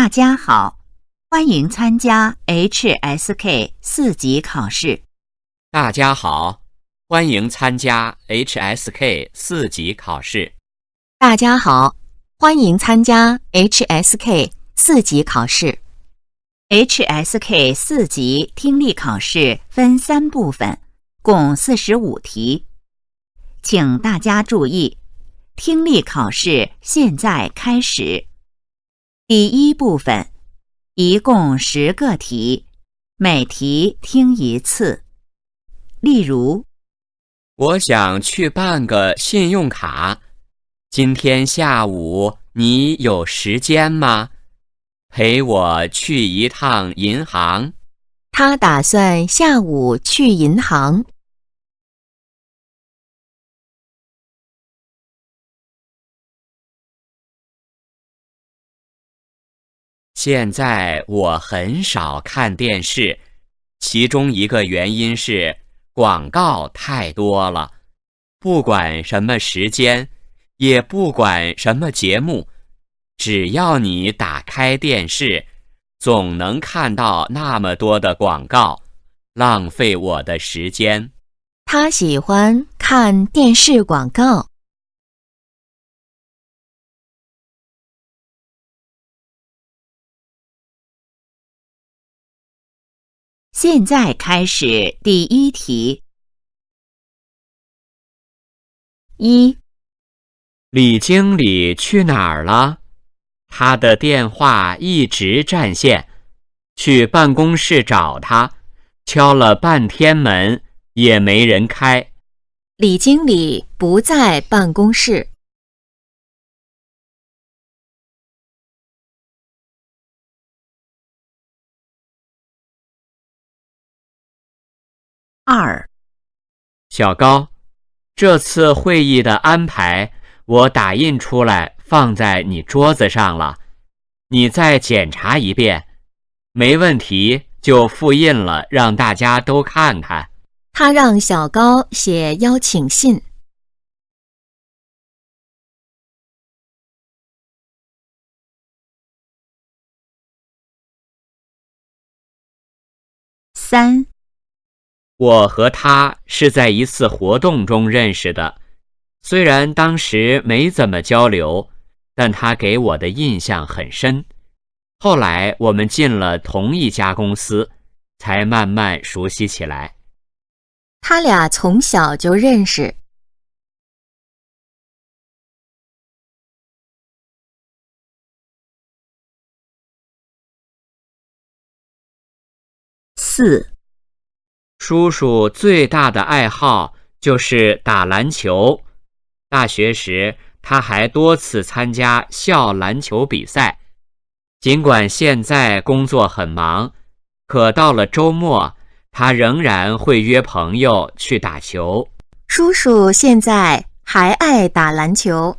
大家好，欢迎参加 HSK 4级考试。大家好，欢迎参加 HSK 4级考试。大家好，欢迎参加 HSK 4级考试。HSK 4级听力考试分3部分，共45题。请大家注意，听力考试现在开始。第一部分，一共10个题，每题听1次。例如，我想去办个信用卡，今天下午你有时间吗？陪我去一趟银行。他打算下午去银行。现在我很少看电视，其中一个原因是广告太多了，不管什么时间，也不管什么节目，只要你打开电视，总能看到那么多的广告，浪费我的时间。他喜欢看电视广告。现在开始第一题。1. 李经理去哪儿了？他的电话一直占线，去办公室找他，敲了半天门也没人开。李经理不在办公室。2. 小高，这次会议的安排我打印出来放在你桌子上了，你再检查一遍，没问题就复印了，让大家都看看。他让小高写邀请信。3. 我和他是在一次活动中认识的，虽然当时没怎么交流，但他给我的印象很深。后来我们进了同一家公司，才慢慢熟悉起来。他俩从小就认识。4. 叔叔最大的爱好就是打篮球，大学时他还多次参加校篮球比赛。尽管现在工作很忙，可到了周末，他仍然会约朋友去打球。叔叔现在还爱打篮球。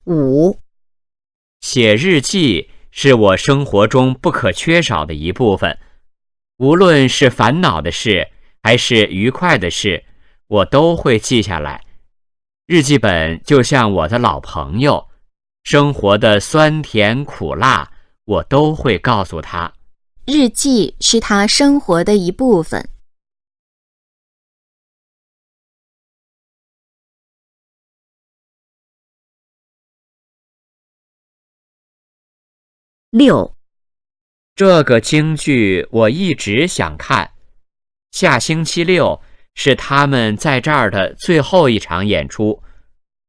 5. 写日记是我生活中不可缺少的一部分，无论是烦恼的事还是愉快的事，我都会记下来。日记本就像我的老朋友，生活的酸甜苦辣我都会告诉他。日记是他生活的一部分。6. 这个京剧我一直想看，下星期六是他们在这儿的最后一场演出，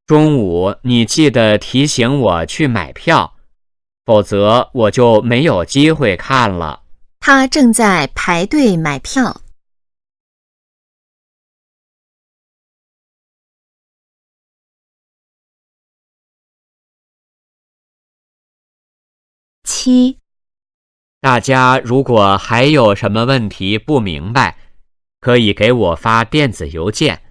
中午你记得提醒我去买票，否则我就没有机会看了。他正在排队买票。7. 大家如果还有什么问题不明白，可以给我发电子邮件，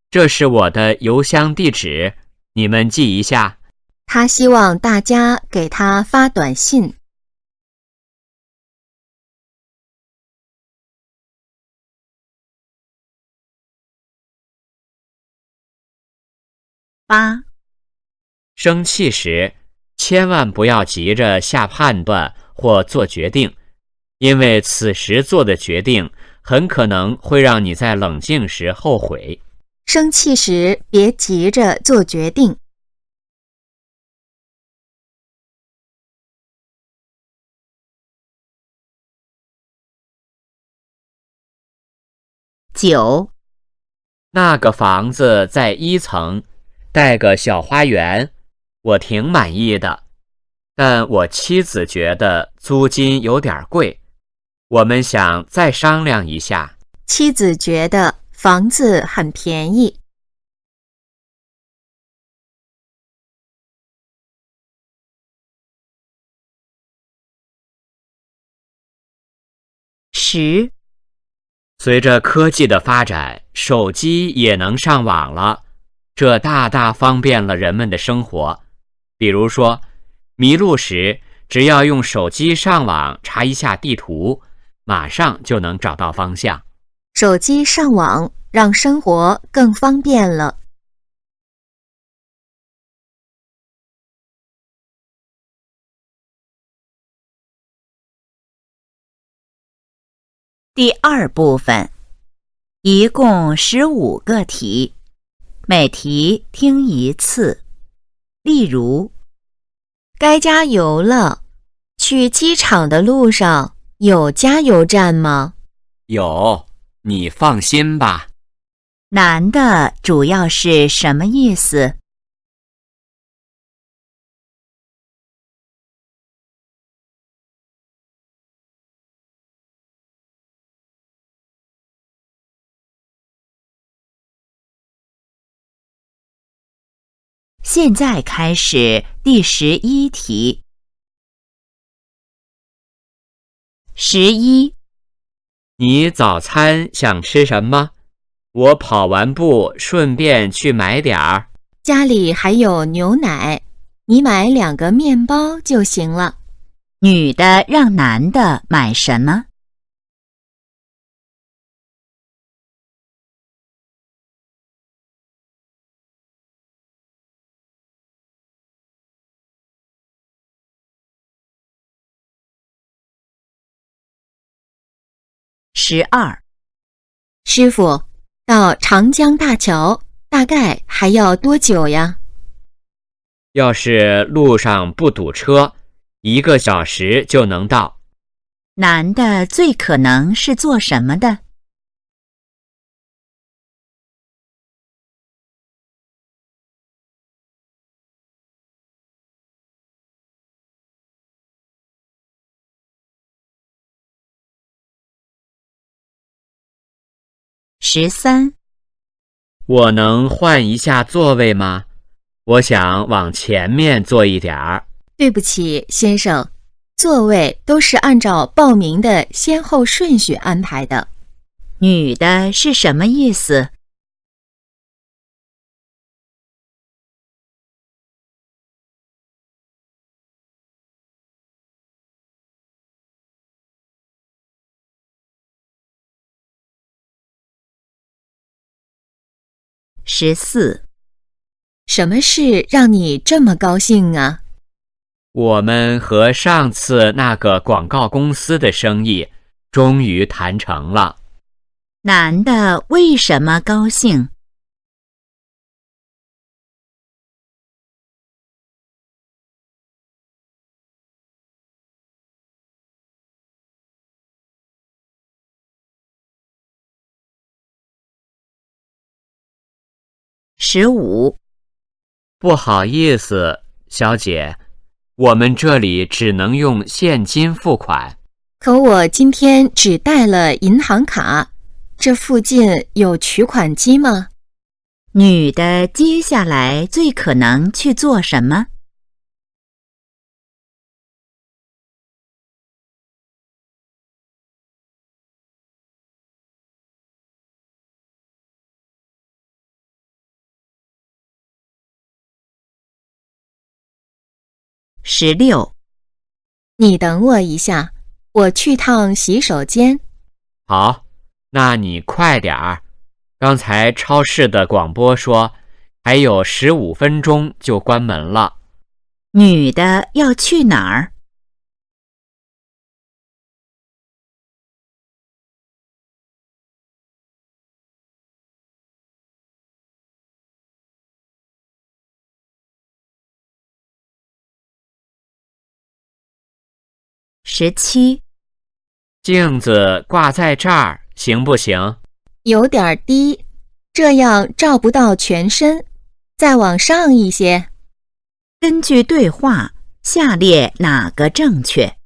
这是我的邮箱地址，你们记一下。他希望大家给他发短信。8、生气时，千万不要急着下判断或做决定，因为此时做的决定很可能会让你在冷静时后悔。生气时别急着做决定。9、那个房子在1层，带个小花园，我挺满意的，但我妻子觉得租金有点贵，我们想再商量一下。妻子觉得房子很便宜。10、随着科技的发展，手机也能上网了，这大大方便了人们的生活。比如说，迷路时只要用手机上网查一下地图，马上就能找到方向。手机上网让生活更方便了。第2部分，一共15个题，每题听1次。例如，该加油了。去机场的路上有加油站吗？有，你放心吧。难的主要是什么意思？现在开始第11题。11、你早餐想吃什么？我跑完步顺便去买点儿。家里还有牛奶，你买2个面包就行了。女的让男的买什么？12、师傅，到长江大桥大概还要多久呀？要是路上不堵车，1个小时就能到。男的最可能是做什么的？13、我能换一下座位吗？我想往前面坐一点儿。对不起，先生，座位都是按照报名的先后顺序安排的。女的是什么意思？14、什么事让你这么高兴啊？我们和上次那个广告公司的生意终于谈成了。男的为什么高兴？15、不好意思，小姐，我们这里只能用现金付款。可我今天只带了银行卡，这附近有取款机吗？女的接下来最可能去做什么？16、你等我一下，我去趟洗手间。好，那你快点儿。刚才超市的广播说，还有15分钟就关门了。女的要去哪儿？17，镜子挂在这儿行不行？有点低，这样照不到全身，再往上一些。根据对话，下列哪个正确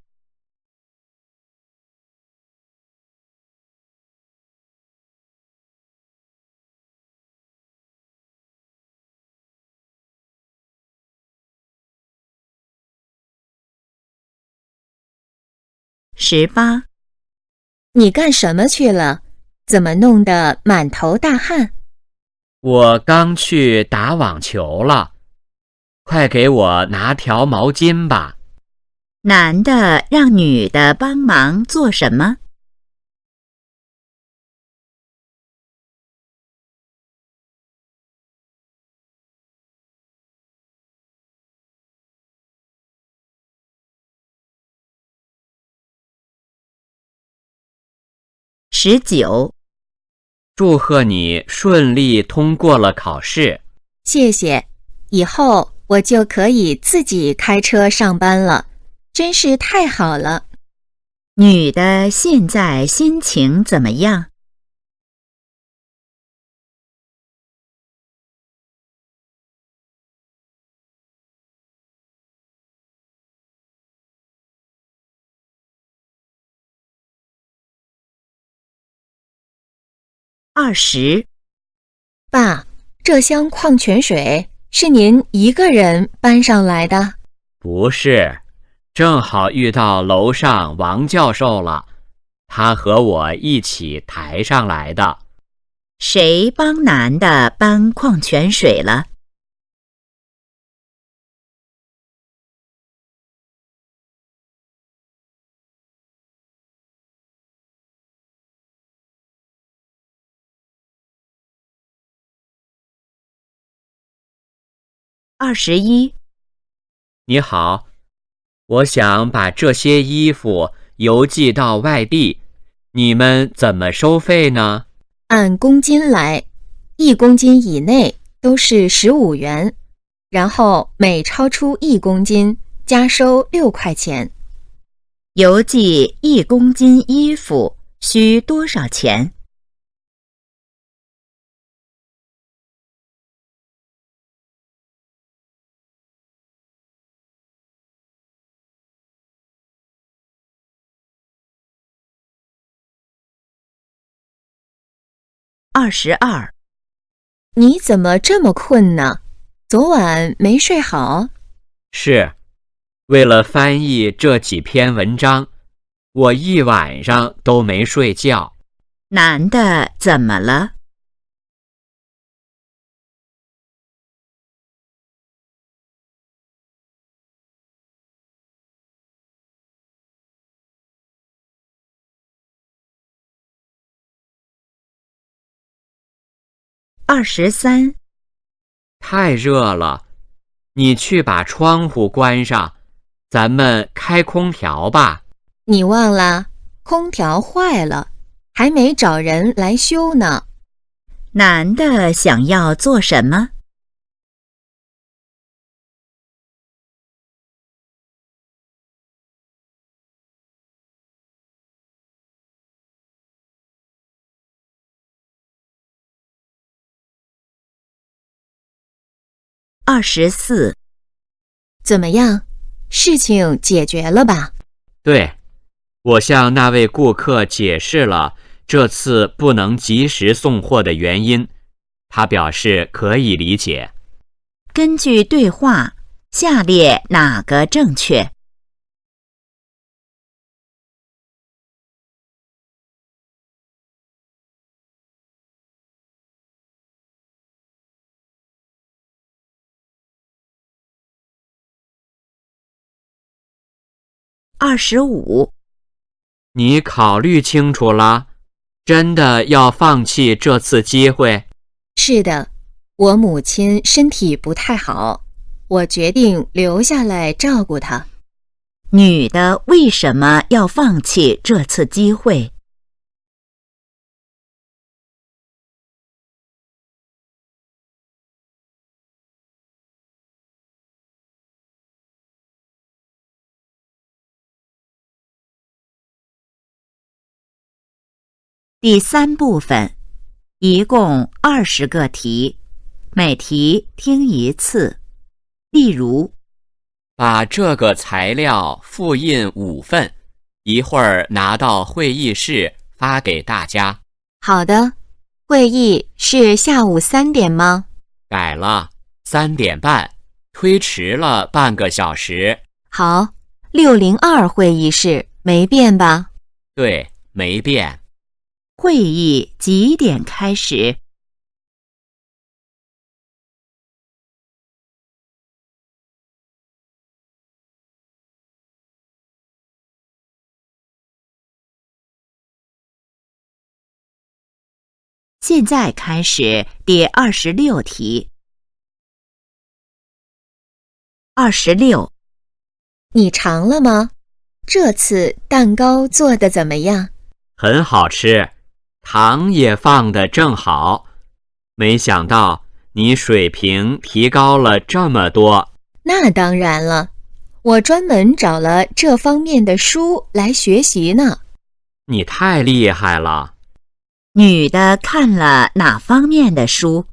？18，你干什么去了？怎么弄得满头大汗？我刚去打网球了，快给我拿条毛巾吧。男的让女的帮忙做什么？19，祝贺你顺利通过了考试。谢谢，以后我就可以自己开车上班了，真是太好了。女的现在心情怎么样？20，爸，这箱矿泉水是您一个人搬上来的？不是，正好遇到楼上王教授了，他和我一起抬上来的。谁帮男的搬矿泉水了？21，你好，我想把这些衣服邮寄到外地，你们怎么收费呢？按公斤来，1公斤以内都是15元，然后每超出1公斤加收6块钱。邮寄1公斤衣服需多少钱？22，你怎么这么困呢？昨晚没睡好？是，为了翻译这几篇文章，我一晚上都没睡觉。男的怎么了？23，太热了，你去把窗户关上，咱们开空调吧。你忘了，空调坏了，还没找人来修呢。男的想要做什么？24，怎么样？事情解决了吧？对，我向那位顾客解释了这次不能及时送货的原因，他表示可以理解。根据对话，下列哪个正确？25，你考虑清楚了？真的要放弃这次机会？是的，我母亲身体不太好，我决定留下来照顾她。女的为什么要放弃这次机会？第3部分，一共20个题，每题听1次。例如，把这个材料复印5份，一会儿拿到会议室发给大家。好的，会议是下午3点吗？改了，3点半，推迟了半个小时。好，602会议室没变吧？对，没变。会议几点开始？现在开始第26题。26，你尝了吗？这次蛋糕做得怎么样？很好吃，糖也放得正好。没想到你水平提高了这么多。那当然了，我专门找了这方面的书来学习呢。你太厉害了。女的看了哪方面的书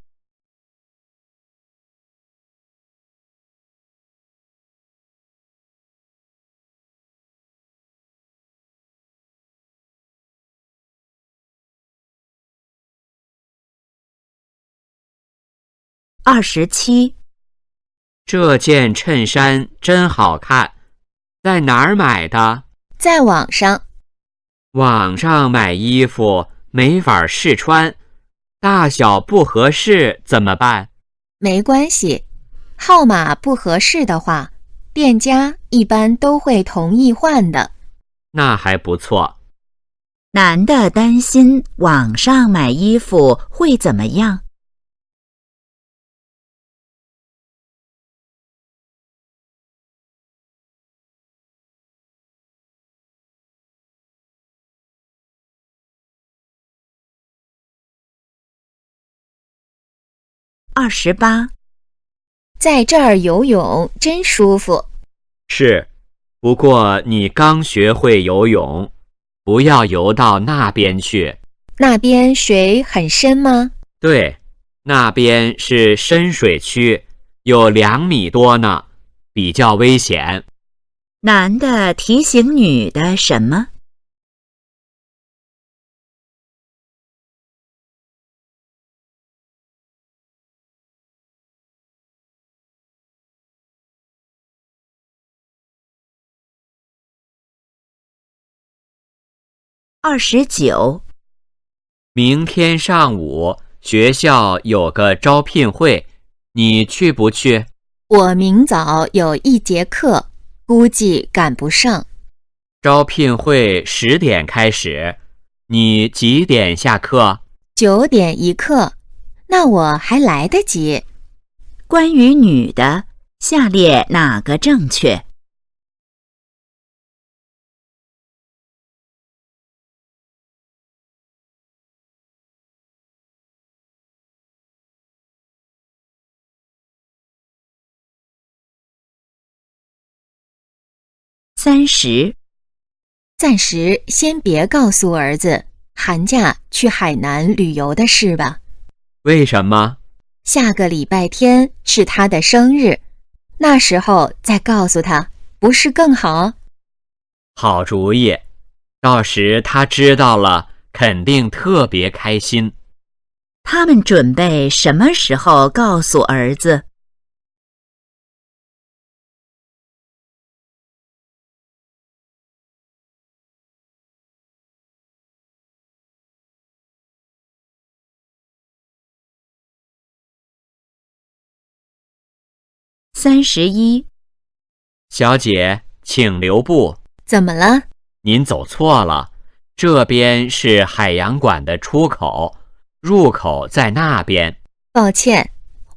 ？27，这件衬衫真好看，在哪儿买的？在网上。网上买衣服没法试穿，大小不合适怎么办？没关系，号码不合适的话，店家一般都会同意换的。那还不错。男的担心网上买衣服会怎么样？28，在这儿游泳真舒服。是，不过你刚学会游泳，不要游到那边去。那边水很深吗？对，那边是深水区，有2米多呢，比较危险。男的提醒女的什么？29，明天上午学校有个招聘会，你去不去？我明早有1节课，估计赶不上。招聘会10点开始，你几点下课？9点一课，那我还来得及。关于女的，下列哪个正确？30，暂时先别告诉儿子寒假去海南旅游的事吧。为什么？下个礼拜天是他的生日，那时候再告诉他，不是更好？好主意，到时他知道了，肯定特别开心。他们准备什么时候告诉儿子？31，小姐，请留步。怎么了？您走错了，这边是海洋馆的出口，入口在那边。抱歉，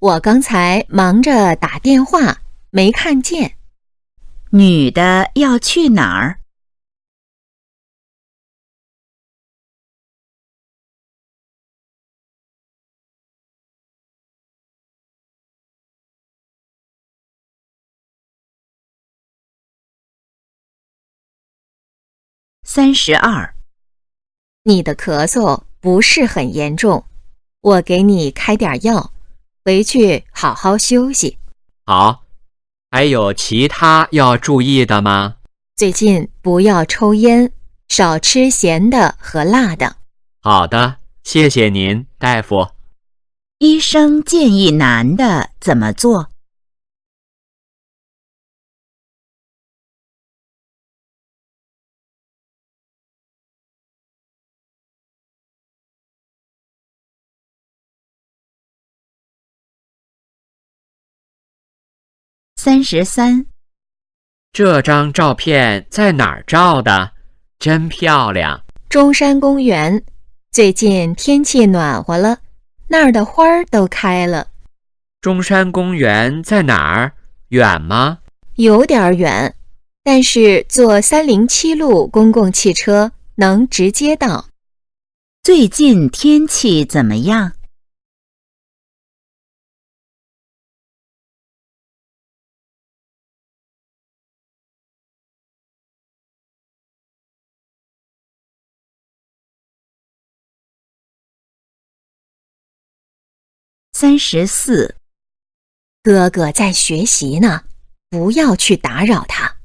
我刚才忙着打电话，没看见。女的要去哪儿？32，你的咳嗽不是很严重，我给你开点药，回去好好休息。好，还有其他要注意的吗？最近不要抽烟，少吃咸的和辣的。好的，谢谢您，大夫。医生建议男的怎么做？33，这张照片在哪儿照的？真漂亮。中山公园，最近天气暖和了，那儿的花儿都开了。中山公园在哪儿？远吗？有点远，但是坐307路公共汽车能直接到。最近天气怎么样？34，哥哥在学习呢，不要去打扰他。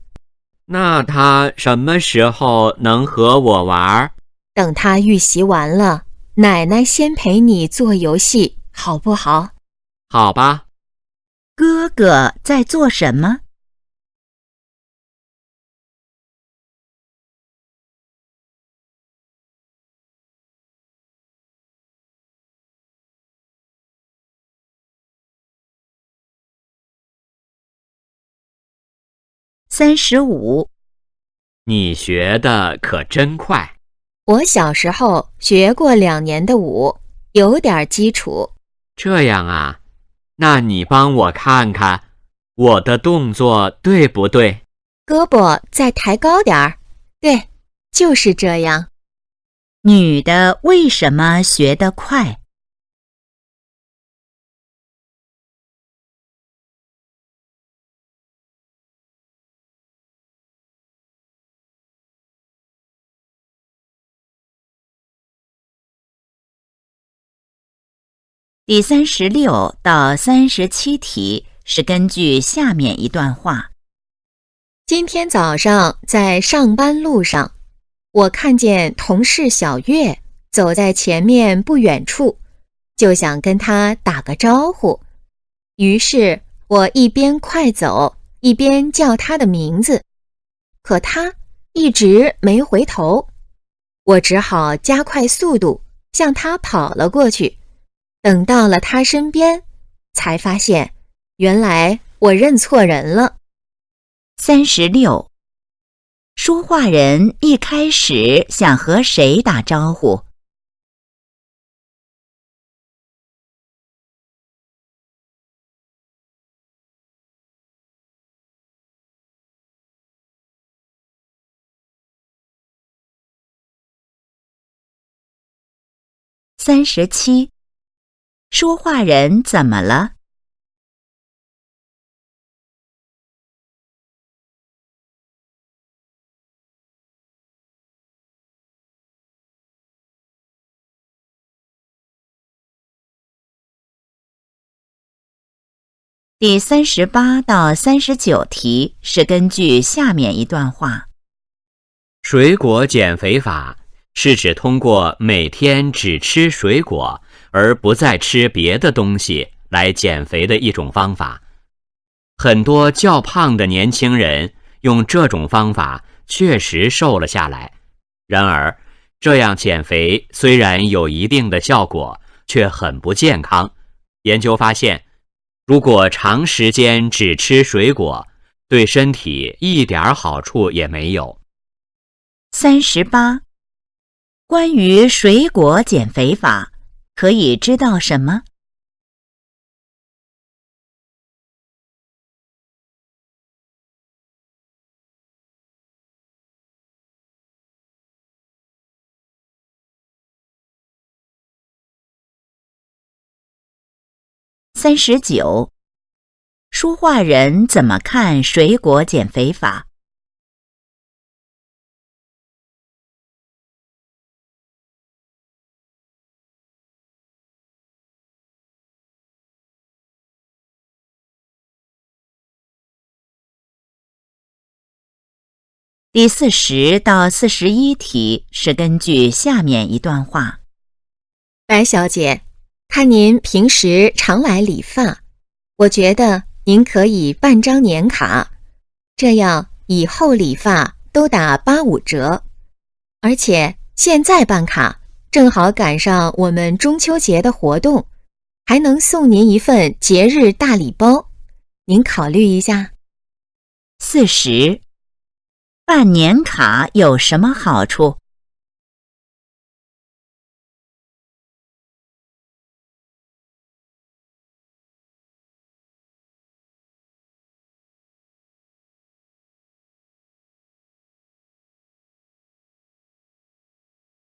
那他什么时候能和我玩？等他预习完了，奶奶先陪你做游戏，好不好？好吧。哥哥在做什么？35，你学的可真快。我小时候学过2年的舞，有点基础。这样啊，那你帮我看看，我的动作对不对？胳膊再抬高点儿，对，就是这样。女的为什么学得快？第36到37题是根据下面一段话。今天早上在上班路上，我看见同事小月走在前面不远处，就想跟她打个招呼。于是我一边快走，一边叫她的名字，可她一直没回头。我只好加快速度向她跑了过去。等到了她身边，才发现原来我认错人了。36，说话人一开始想和谁打招呼？37，说话人怎么了第38到39题是根据下面一段话。水果减肥法是指通过每天只吃水果而不再吃别的东西来减肥的一种方法。很多较胖的年轻人用这种方法确实瘦了下来。然而，这样减肥虽然有一定的效果，却很不健康。研究发现，如果长时间只吃水果，对身体一点好处也没有。38，关于水果减肥法，可以知道什么？ 39. 说话人怎么看水果减肥法？第40到41题是根据下面一段话。白小姐，看您平时常来理发，我觉得您可以办张年卡，这样以后理发都打85折。而且现在办卡，正好赶上我们中秋节的活动，还能送您一份节日大礼包，您考虑一下。40. 办年卡有什么好处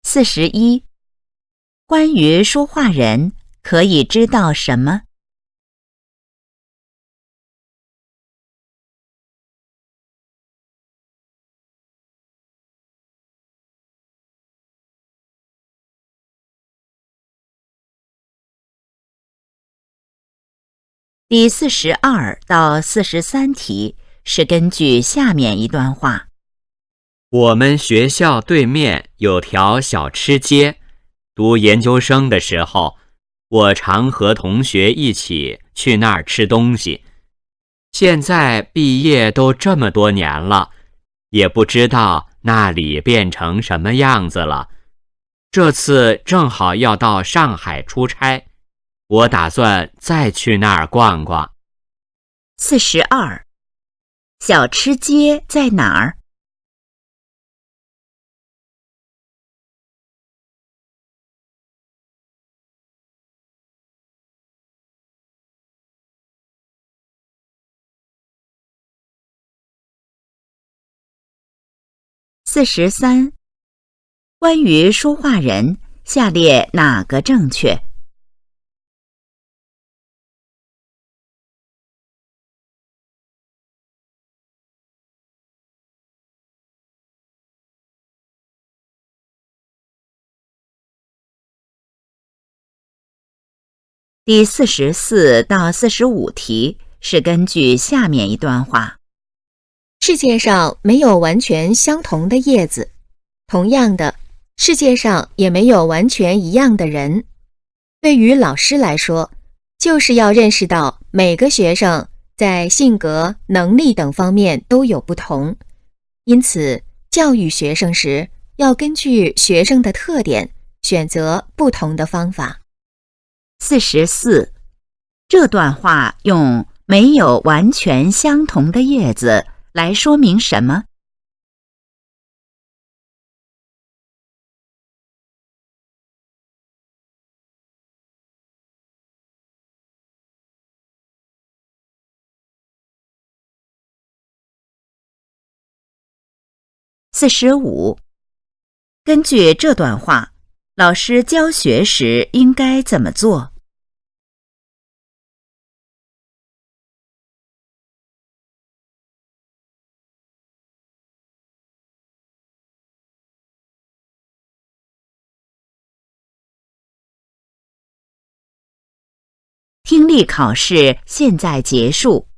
？41. 关于说话人可以知道什么第42到43题是根据下面一段话。我们学校对面有条小吃街，读研究生的时候，我常和同学一起去那儿吃东西。现在毕业都这么多年了，也不知道那里变成什么样子了。这次正好要到上海出差，我打算再去那儿逛逛。42. 小吃街在哪儿？43. 关于说话人，下列哪个正确第44到45题是根据下面一段话。世界上没有完全相同的叶子，同样的，世界上也没有完全一样的人。对于老师来说，就是要认识到每个学生在性格、能力等方面都有不同，因此教育学生时要根据学生的特点，选择不同的方法。44. 这段话用没有完全相同的叶子来说明什么？45. 根据这段话，老师教学时应该怎么做听力考试现在结束。